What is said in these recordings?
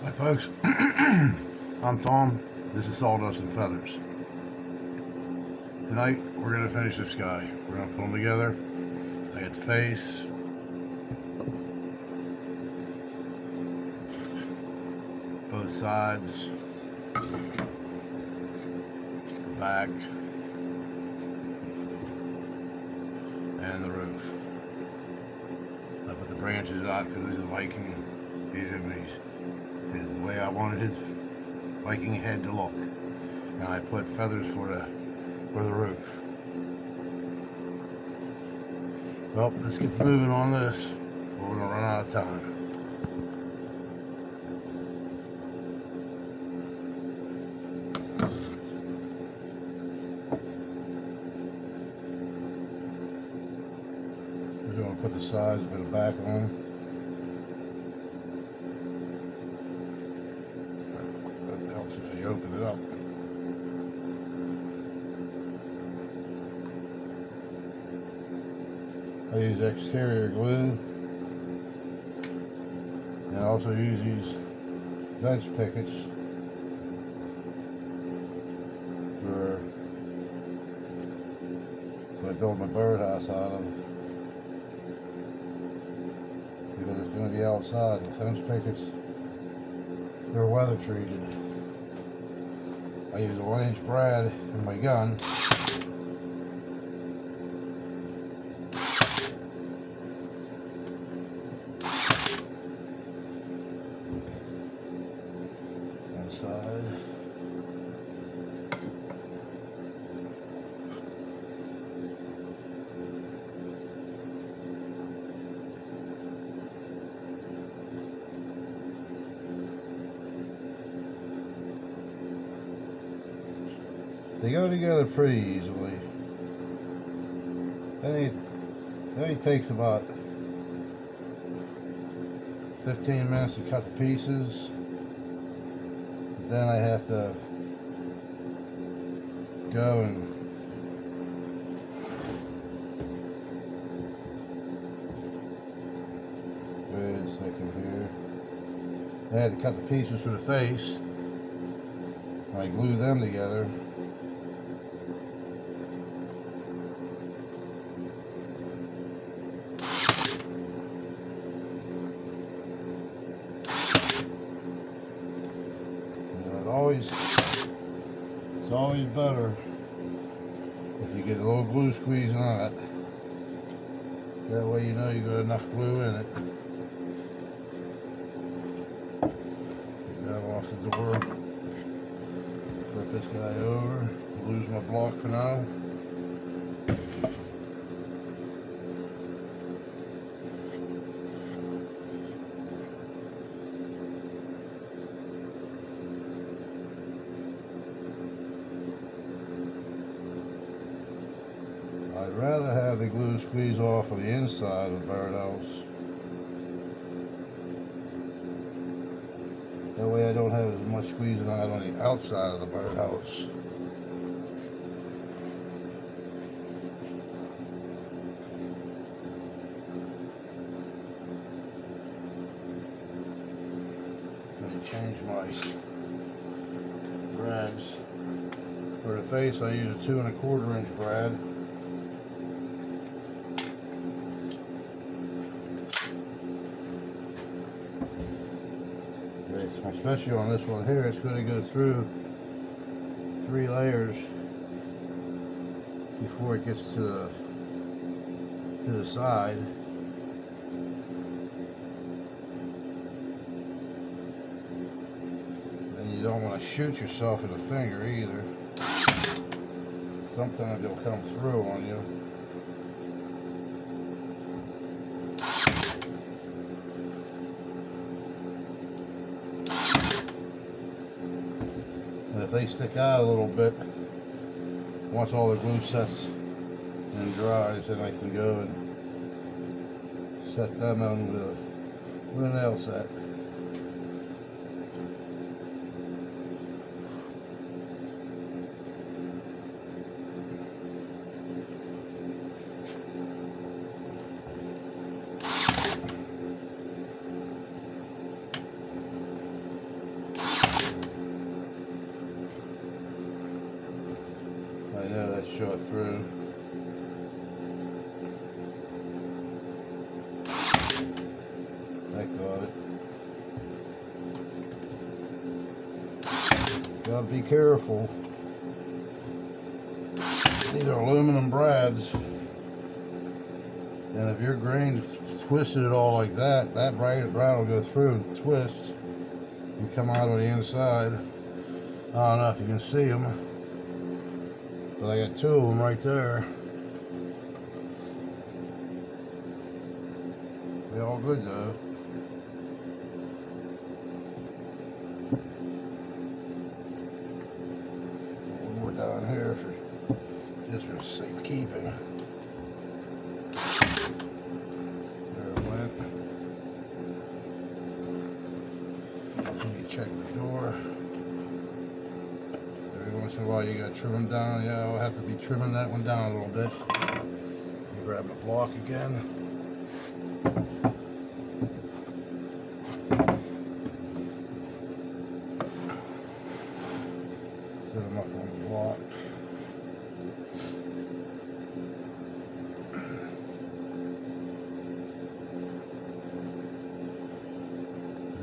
Hi folks, I'm Tom. This is Sawdust and Feathers. Tonight we're going to finish this guy. We're going to put him together. I got the face, both sides, the back, and the roof. I put the branches out because he's a Viking. Is the way I wanted his Viking head to look, and I put feathers for the roof. Well, let's get moving on this, or we're gonna run out of time. We're gonna put the sides, put the back on. If you open it up. I use exterior glue, and I also use these fence pickets for what I build my birdhouse out of, because it's going to be outside. The fence pickets, they're weather treated. I use a 1-inch brad in my gun. One side. They go together pretty easily. It only takes about 15 minutes to cut the pieces. Then I have to go and wait a second here. I had to cut the pieces for the face. I glue them together. It's always better if you get a little glue squeeze on it. That way you know you got enough glue in it. Get that off the door. Flip this guy over. Lose my block for now. I'd rather have the glue squeeze off on the inside of the birdhouse. That way I don't have as much squeezing out on the outside of the birdhouse. Let me change my brads. For the face I use a 2 1/4 inch brad. Especially on this one here, it's going to go through 3 layers before it gets to the side. And you don't want to shoot yourself in the finger either. Sometimes it'll come through on you. If they stick out a little bit, once all the glue sets and dries, then I can go and set them on with a nail set. shot through. That got it. Gotta be careful. These are aluminum brads. And if your grain twisted it all like that, that brad will go through and twist and come out on the inside. I don't know if you can see them, but I got two of them right there. They're all good though. One more down here for just for safekeeping. There it went. Let me check the door. Every once in a while you gotta trim them down. Yeah, I'll have to be trimming that one down a little bit. Grab the block again. Set them up on the block.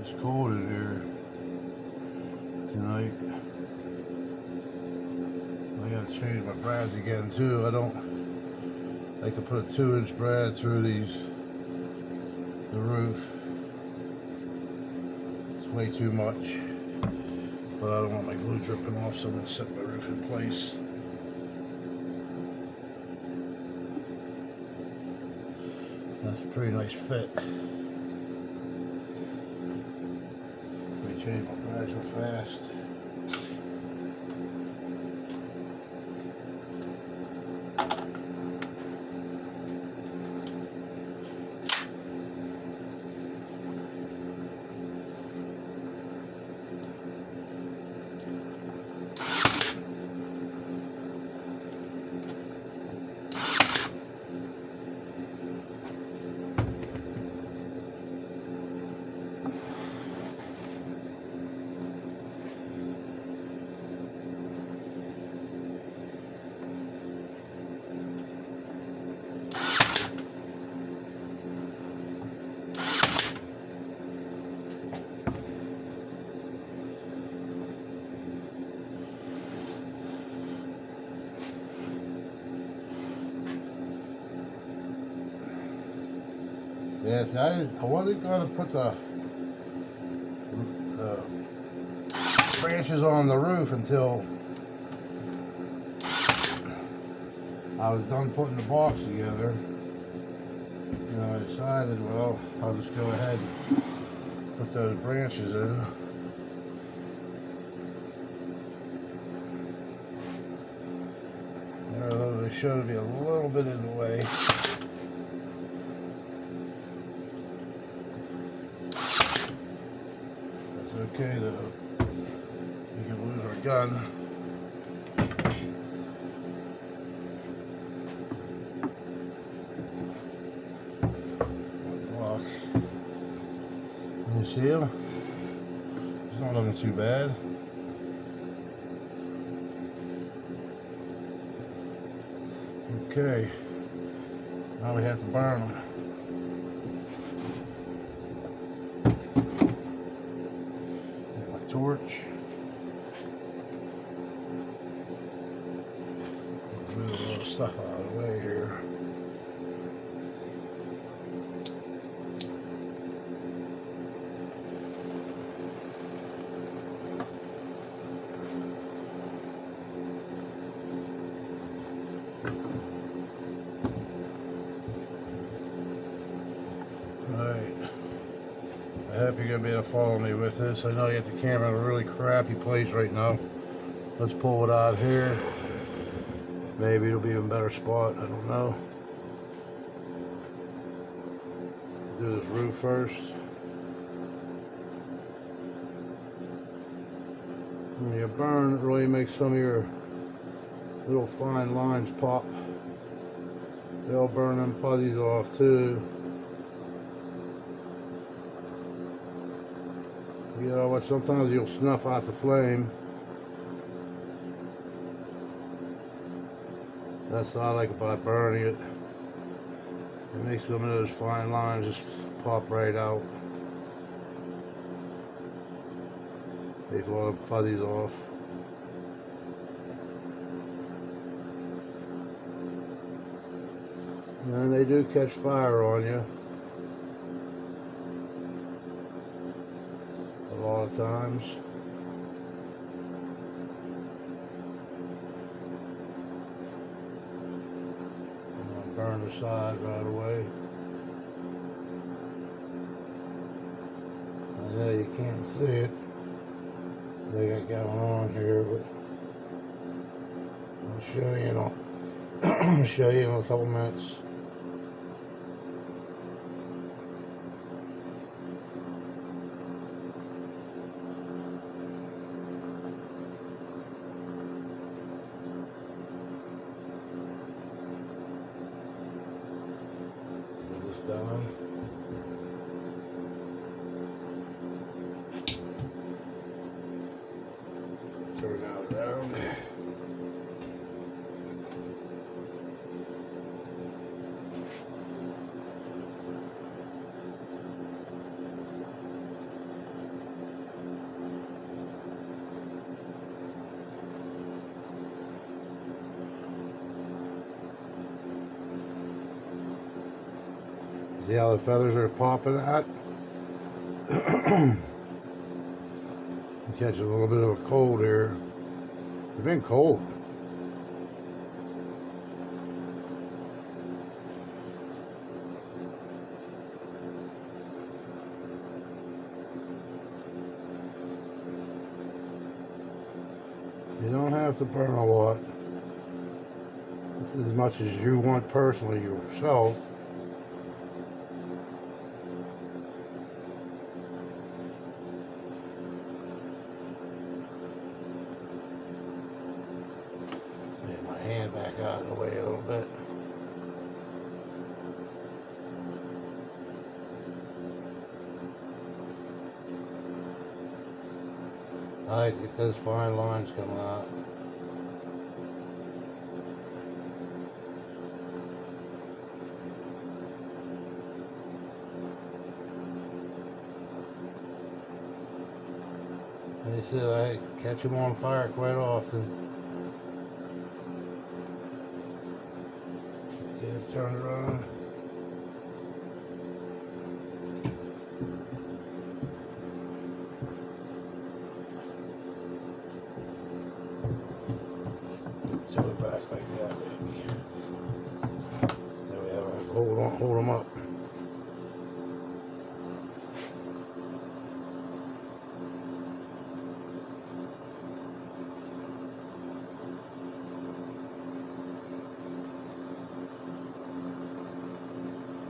It's cold in here tonight. I gotta change my brads again too. I don't like to put a 2-inch brad through the roof. It's way too much. But I don't want my glue dripping off, so I'm going to set my roof in place. That's a pretty nice fit. Let me change my brads real fast. Yes, I wasn't going to put the branches on the roof until I was done putting the box together. And I decided, well, I'll just go ahead and put those branches in. They showed to be a little bit in the way. Okay though, we can lose our gun. Block. Can you see him? He's not looking too bad. Okay, now we have to burn them. Torch. Move a little stuff out of the way here. Alright. I hope you're going to be able to follow me with this. I know you have the camera in a really crappy place right now. Let's pull it out here. Maybe it'll be in a better spot. I don't know. Do this roof first. When you burn, it really makes some of your little fine lines pop. They'll burn them putties off too. You know what, sometimes you'll snuff out the flame. That's what I like about burning it. It makes some of those fine lines just pop right out. Takes all the fuzzies off. And they do catch fire on you a lot of times. I'm gonna burn the side right away. I know you can't see it. They got going on here, but I'll show you in I'll show you in a couple minutes. Get this done. Turn that around. See how the feathers are popping out? Catch a little bit of a cold here. It's been cold. You don't have to burn a lot. This is as much as you want personally yourself. Get my hand back out of the way a little bit. I like to get those fine lines coming out. They said I catch them on fire quite often. Get it turned around. Tilt it back like that, baby. There we have it. Hold them up.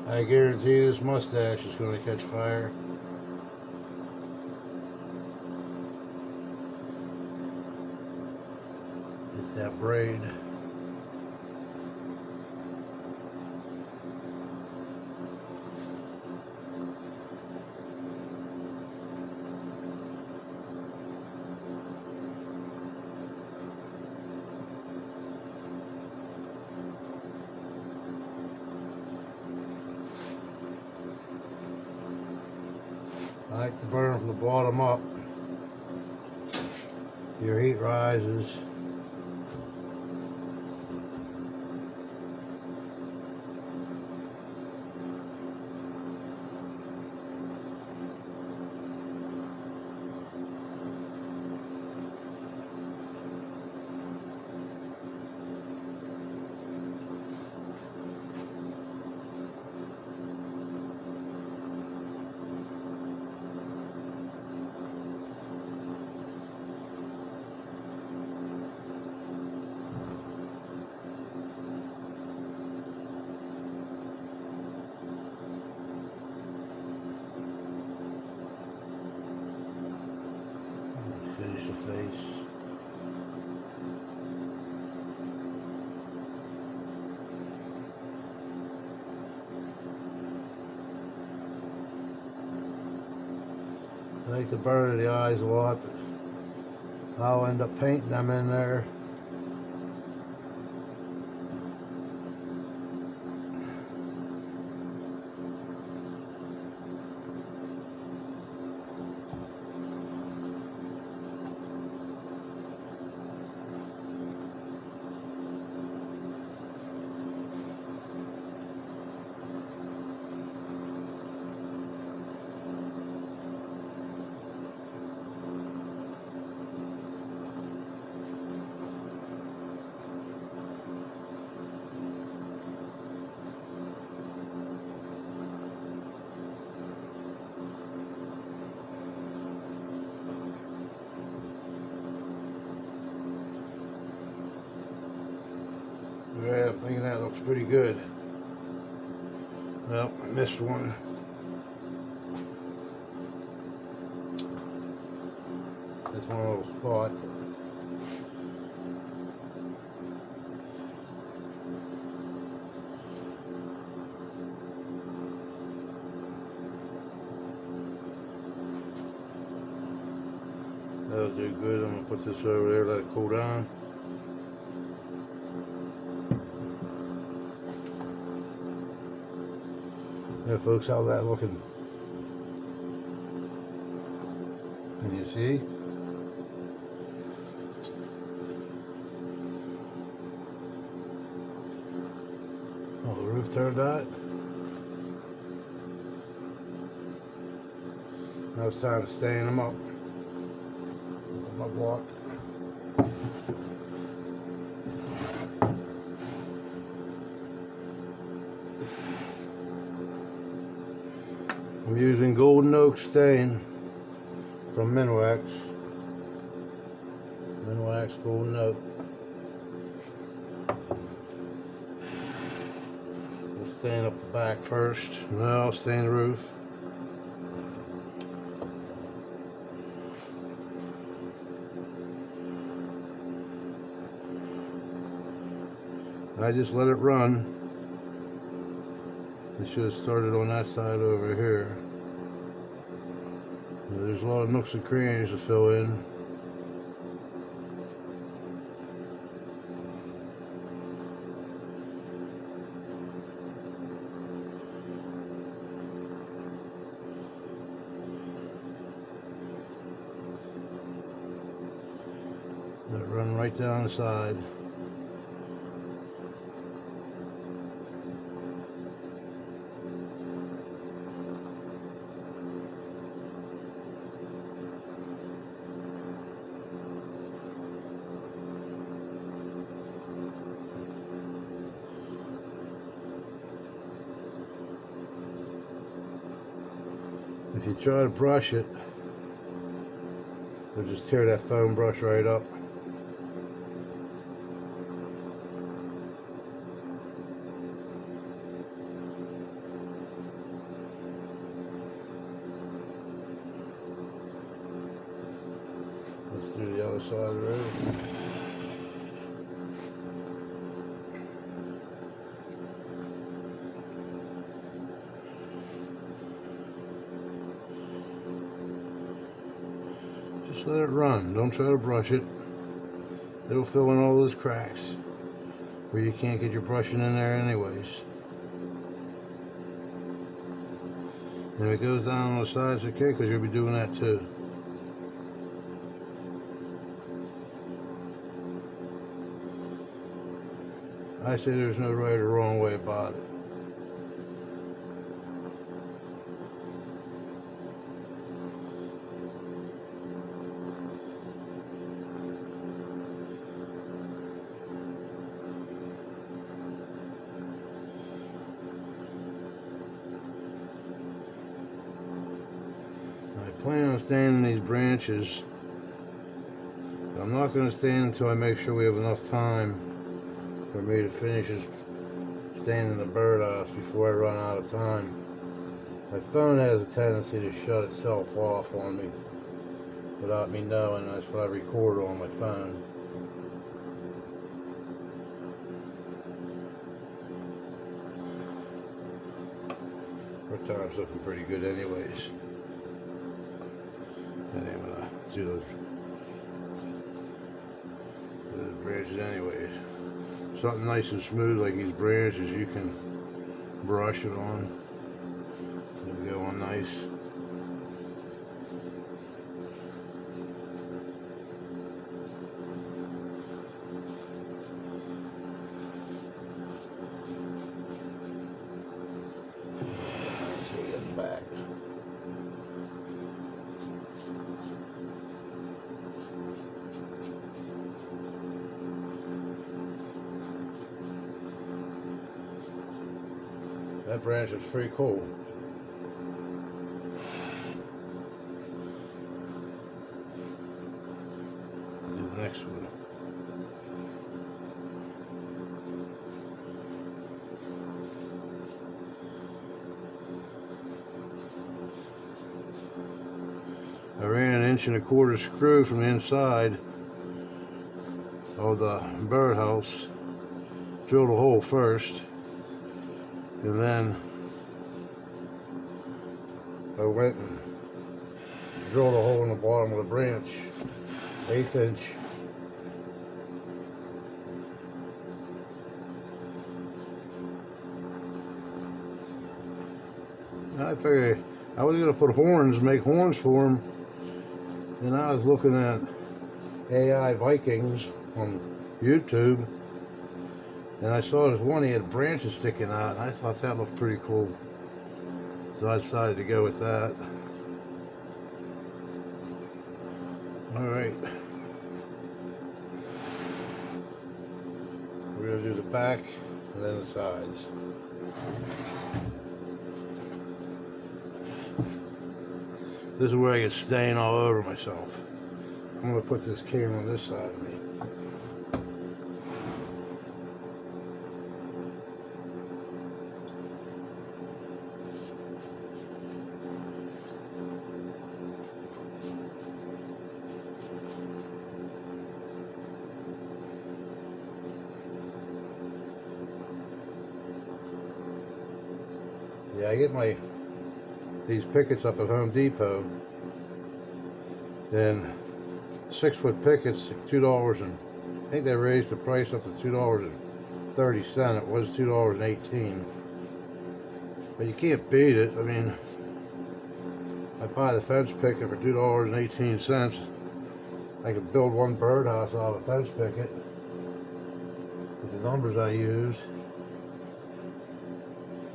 I guarantee this mustache is going to catch fire. Get that braid. I like to burn from the bottom up. Your heat rises. Finish the face. I like to burn the eyes a lot, but I'll end up painting them in there. Okay, I'm thinking that looks pretty good. Well, I missed one. That's one little spot. That'll do good. I'm gonna put this over there, let it cool down. Yeah, folks, how's that looking? Can you see? Oh, the roof turned out. Now it's time to stand them up. My block. I'm using golden oak stain from Minwax. Minwax golden oak. We'll stain up the back first. Now I'll stain the roof. I just let it run. It should have started on that side over here. There's a lot of nooks and crannies to fill in. Let it run right down the side. If you try to brush it, you'll just tear that foam brush right up. Let's do the other side of the road. Just let it run. Don't try to brush it. It'll fill in all those cracks where you can't get your brushing in there anyways. And if it goes down on the sides, okay, because you'll be doing that too. I say there's no right or wrong way about it. I plan on staining these branches, but I'm not going to stain until I make sure we have enough time for me to finish staining the birdhouse before I run out of time. My phone has a tendency to shut itself off on me without me knowing. That's what I record on my phone. Our time's looking pretty good anyways. And I'm gonna do those branches anyways. Something nice and smooth like these branches, you can brush it on. It'll go on nice. Let's see at the back. That branch is pretty cool. Do the next one. 1.25" screw from the inside of the birdhouse. Drilled a hole first, and then I went and drilled a hole in the bottom of the branch, 1/8 inch. I figured I was going to put horns, make horns for him, and I was looking at AI Vikings on YouTube, and I saw this one, he had branches sticking out, and I thought that looked pretty cool. So I decided to go with that. Alright. We're going to do the back and then the sides. This is where I get stain all over myself. I'm going to put this camera on this side of me. Yeah, I get these pickets up at Home Depot, and 6-foot pickets, $2, and I think they raised the price up to $2.30. It was $2.18, but you can't beat it. I mean, I buy the fence picket for $2.18. I could build one birdhouse out of a fence picket with the numbers I use.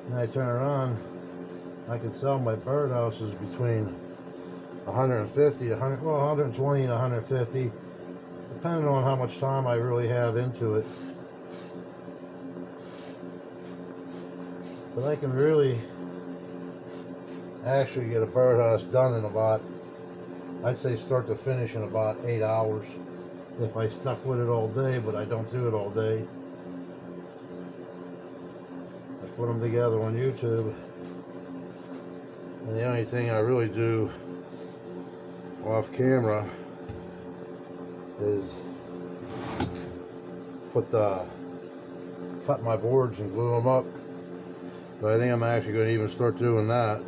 And I turn around, I can sell my birdhouses between 150 to 100, well, 120 and 150, depending on how much time I really have into it. But I can really actually get a birdhouse done in about, I'd say start to finish in about 8 hours if I stuck with it all day, but I don't do it all day. I put them together on YouTube, and the only thing I really do off camera is cut my boards and glue them up. But I think I'm actually going to even start doing that.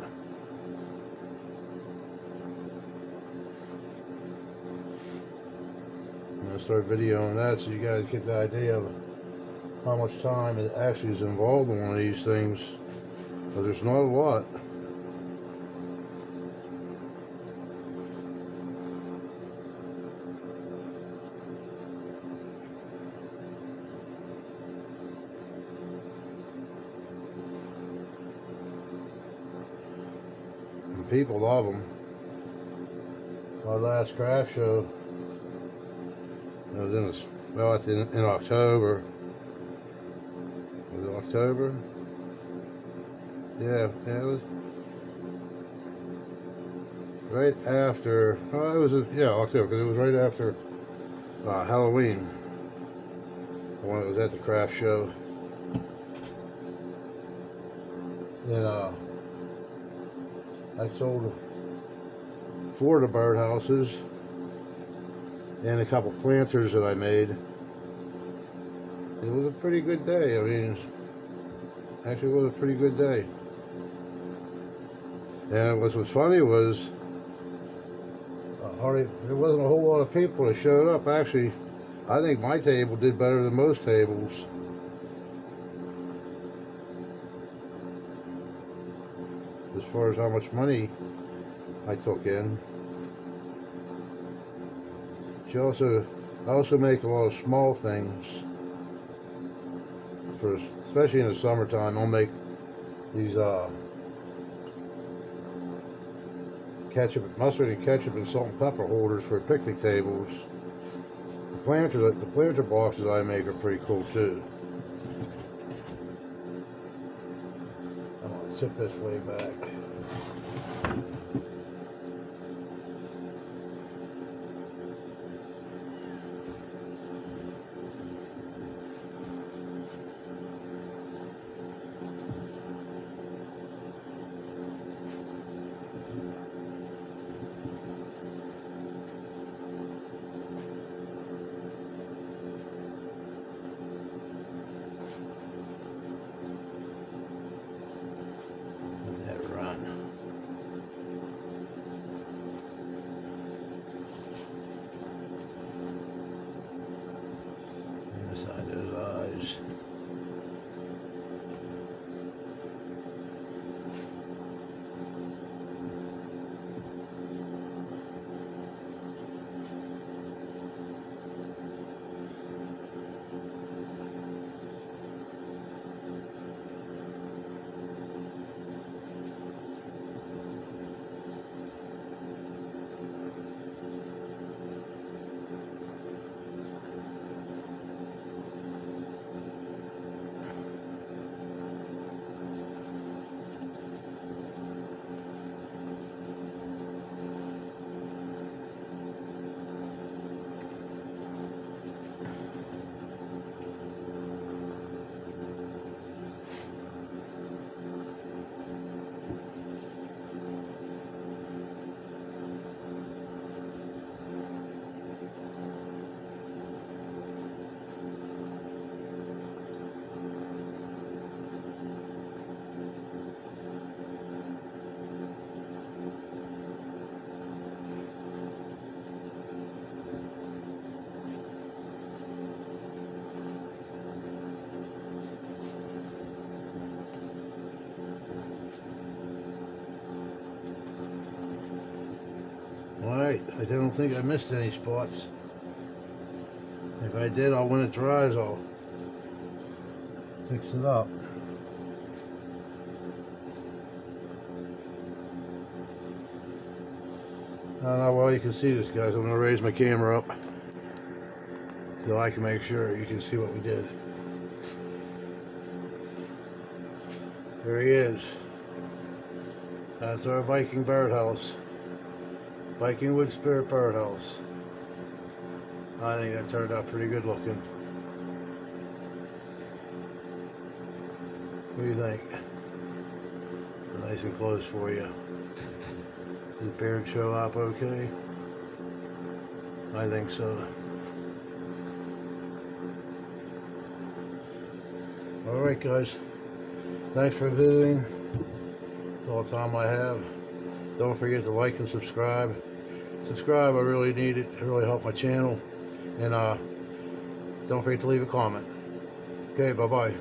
I'm going to start videoing that so you guys get the idea of how much time it actually is involved in one of these things, because there's not a lot. And people love them. Our last craft show, it was in October. Was it October? Yeah, it was right after. Oh, it was October, because it was right after Halloween when it was at the craft show. And I sold 4 of the birdhouses and a couple planters that I made. It was a pretty good day. I mean, actually it was a pretty good day. And what was funny was there wasn't a whole lot of people that showed up. Actually, I think my table did better than most tables. As far as how much money I took in. I also make a lot of small things. Especially in the summertime, I'll make these mustard and ketchup and salt and pepper holders for picnic tables. The planter boxes I make are pretty cool too. I'm gonna sit this way back. I don't think I missed any spots. If I did, when it dries, I'll fix it up. I don't know why you can see this, guys. I'm going to raise my camera up so I can make sure you can see what we did. There he is. That's our Viking birdhouse. Viking Woodspirit birdhouse. I think that turned out pretty good looking. What do you think? Nice and close for you. Did the beard show up okay? I think so. Alright guys, thanks for visiting. That's all the time I have. Don't forget to like and subscribe. Subscribe, I really need it. It really helps my channel. And don't forget to leave a comment. Okay, bye-bye.